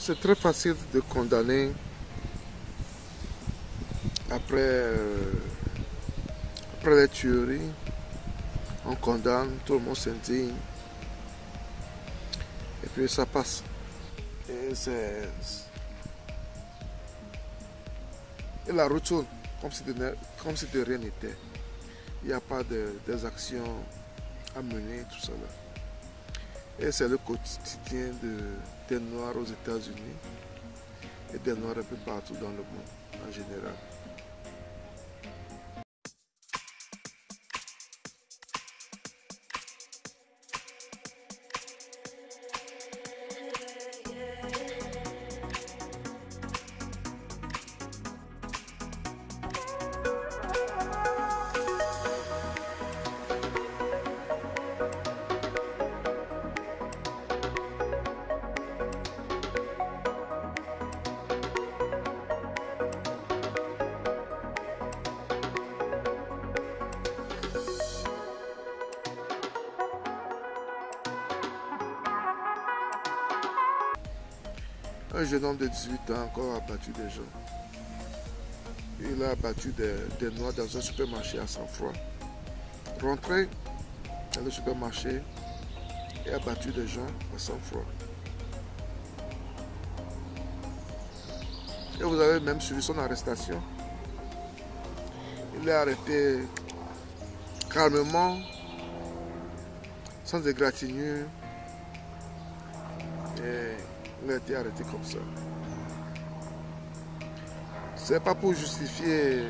C'est très facile de condamner après les tueries. On condamne, tout le monde s'indigne. Et puis ça passe. Et la route tourne comme si de rien n'était. Il n'y a pas des actions à mener, tout ça là. Et c'est le quotidien des Noirs aux États-Unis et des Noirs un peu partout dans le monde en général. Un jeune homme de 18 ans encore a battu des gens. Il a battu des Noirs dans un supermarché à sang-froid. Rentré dans le supermarché et a battu des gens à sang-froid. Et vous avez même suivi son arrestation. Il est arrêté calmement, sans égratignure. Et il a été arrêté comme ça. C'est pas pour justifier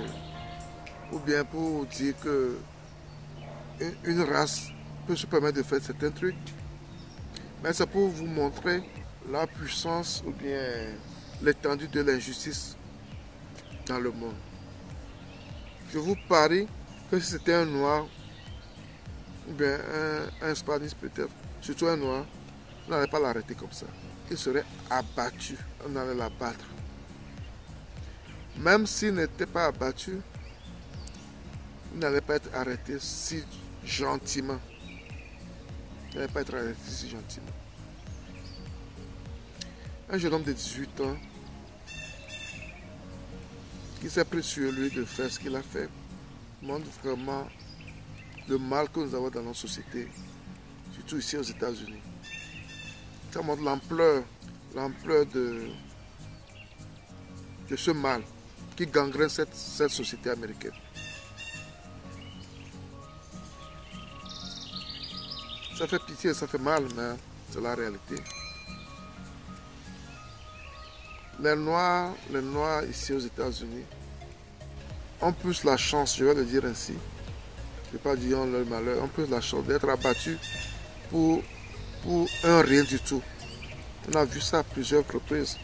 ou bien pour dire que une race peut se permettre de faire certains trucs, mais c'est pour vous montrer la puissance ou bien l'étendue de l'injustice dans le monde. Je vous parie que si c'était un noir ou bien un hispaniste peut-être, surtout un noir, on n'allait pas l'arrêter comme ça. Il serait abattu, on allait l'abattre. Même s'il n'était pas abattu, il n'allait pas être arrêté si gentiment. Il n'allait pas être arrêté si gentiment. Un jeune homme de 18 ans qui s'est pris sur lui de faire ce qu'il a fait montre vraiment le mal que nous avons dans notre société, surtout ici aux États-Unis. Ça montre l'ampleur de ce mal qui gangrène cette société américaine. Ça fait pitié, ça fait mal, mais c'est la réalité. Les Noirs ici aux États-Unis ont plus la chance, je vais le dire ainsi, je ne vais pas dire leur malheur, ont plus la chance d'être abattus pour un rien du tout. On a vu ça à plusieurs reprises.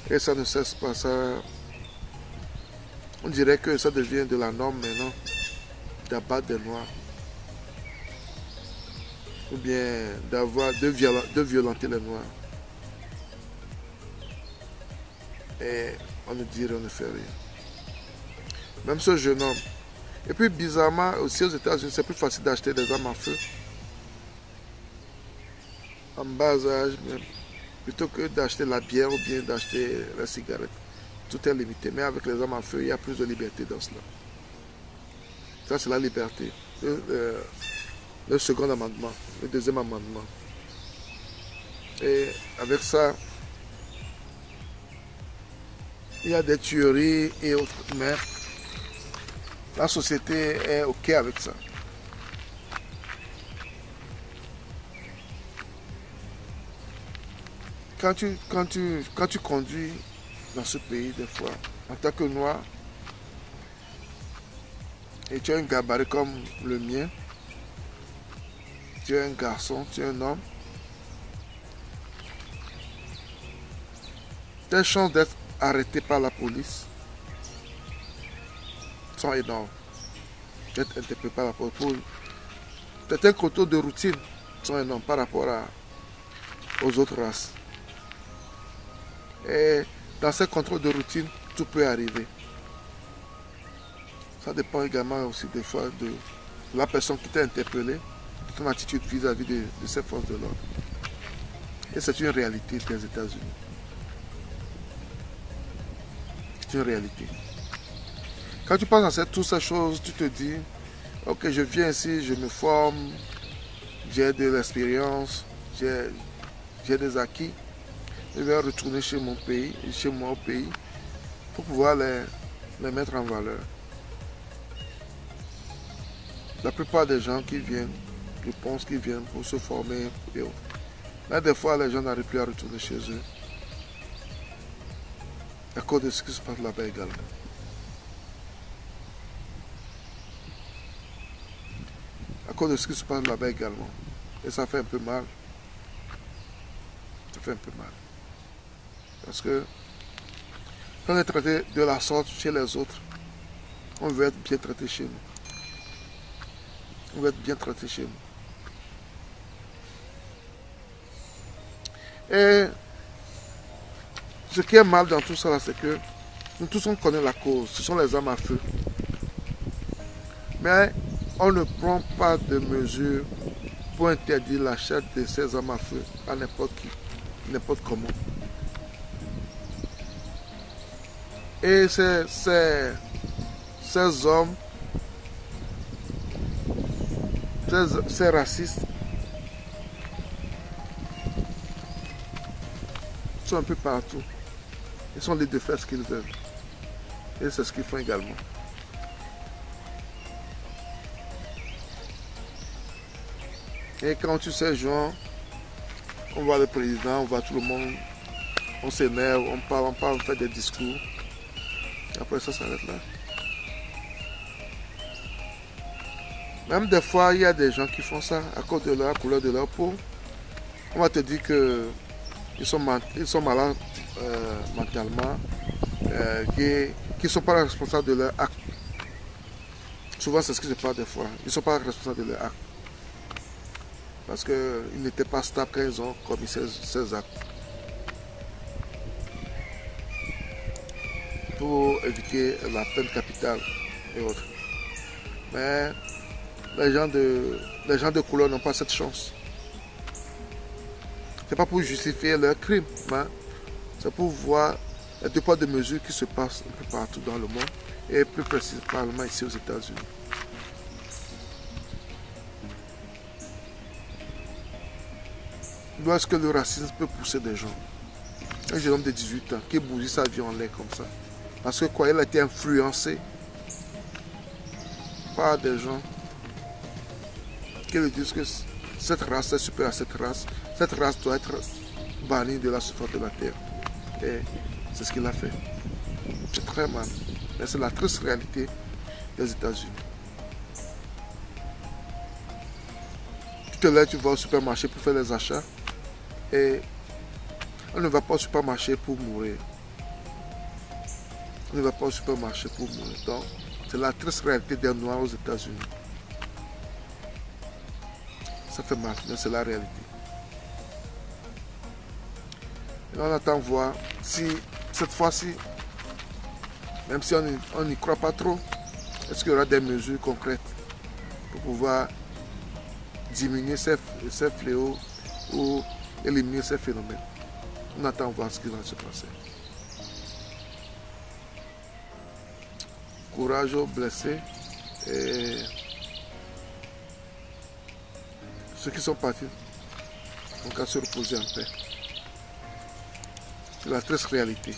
Et ça ne cesse pas. On dirait que ça devient de la norme maintenant d'abattre des Noirs. Ou bien de violenter les Noirs. Et on ne dirait, on ne fait rien. Même ce jeune homme. Et puis bizarrement, aussi aux États-Unis, c'est plus facile d'acheter des armes à feu. En bas âge, même, plutôt que d'acheter la bière ou bien d'acheter la cigarette. Tout est limité. Mais avec les armes à feu, il y a plus de liberté dans cela. Ça, c'est la liberté. Le second amendement, le deuxième amendement. Et avec ça, il y a des tueries et autres. Mais la société est OK avec ça. Quand tu conduis dans ce pays, des fois, en tant que noir, et tu as un gabarit comme le mien, tu es un garçon, tu es un homme, tes chances d'être arrêté par la police sont énormes. D'être interpellé par la police. Certains contrôles de routine sont énormes par rapport aux autres races. Et dans ces contrôles de routine, tout peut arriver. Ça dépend également aussi des fois de la personne qui t'a interpellé, de ton attitude vis-à-vis de ces forces de l'ordre. Et c'est une réalité des États-Unis. une réalité. Quand tu penses à toutes ces choses, tu te dis, ok, je viens ici, je me forme, j'ai de l'expérience, j'ai des acquis. Je vais retourner chez mon pays, chez moi au pays, pour pouvoir les mettre en valeur. La plupart des gens qui viennent, je pense qu'ils viennent pour se former et autres. Là, des fois, les gens n'arrivent plus à retourner chez eux à cause de ce qui se passe là-bas également. À cause de ce qui se passe là-bas également. Et ça fait un peu mal. Ça fait un peu mal. Parce que quand on est traité de la sorte chez les autres, on veut être bien traité chez nous. On veut être bien traité chez nous. Et ce qui est mal dans tout ça, c'est que nous tous on connaît la cause. Ce sont les armes à feu. Mais on ne prend pas de mesures pour interdire l'achat de ces armes à feu à n'importe qui, n'importe comment. Et ces hommes, ces racistes, sont un peu partout. Ils sont libres de faire ce qu'ils veulent. Et c'est ce qu'ils font également. Et quand tu sais, Jean, on voit le président, on voit tout le monde, on s'énerve, on parle, on fait des discours. Et après ça s'arrête là. Même des fois, il y a des gens qui font ça à cause de la couleur de leur peau. On va te dire qu'ils sont malades mentalement, qu'ils ne sont pas responsables de leur acte. Souvent, c'est ce qui se passe des fois. Ils ne sont pas responsables de leur acte. Parce qu'ils n'étaient pas stables quand ils ont commis ces actes. Pour éviter la peine capitale et autres. Mais les gens de couleur n'ont pas cette chance. Ce n'est pas pour justifier leur crime, mais c'est pour voir les deux poids de mesures qui se passent un peu partout dans le monde et plus précisément ici aux États-Unis. D'où est-ce que le racisme peut pousser des gens? Un jeune homme de 18 ans qui bousille sa vie en l'air comme ça. Parce que quoi, il a été influencé par des gens qui lui disent que cette race est supérieure à cette race doit être bannie de la surface de la terre. Et c'est ce qu'il a fait. C'est très mal. Mais c'est la triste réalité des États-Unis. Tu te lèves, tu vas au supermarché pour faire les achats. Et on ne va pas au supermarché pour mourir. On ne va pas au supermarché pour mourir. Donc, c'est la triste réalité des Noirs aux États-Unis. Ça fait mal, mais c'est la réalité. Et on attend voir si, cette fois-ci, même si on n'y croit pas trop, est-ce qu'il y aura des mesures concrètes pour pouvoir diminuer ces fléaux ou éliminer ces phénomènes. On attend voir ce qui va se passer. Courage aux blessés et ceux qui sont partis ont qu'à se reposer en paix. C'est la triste réalité.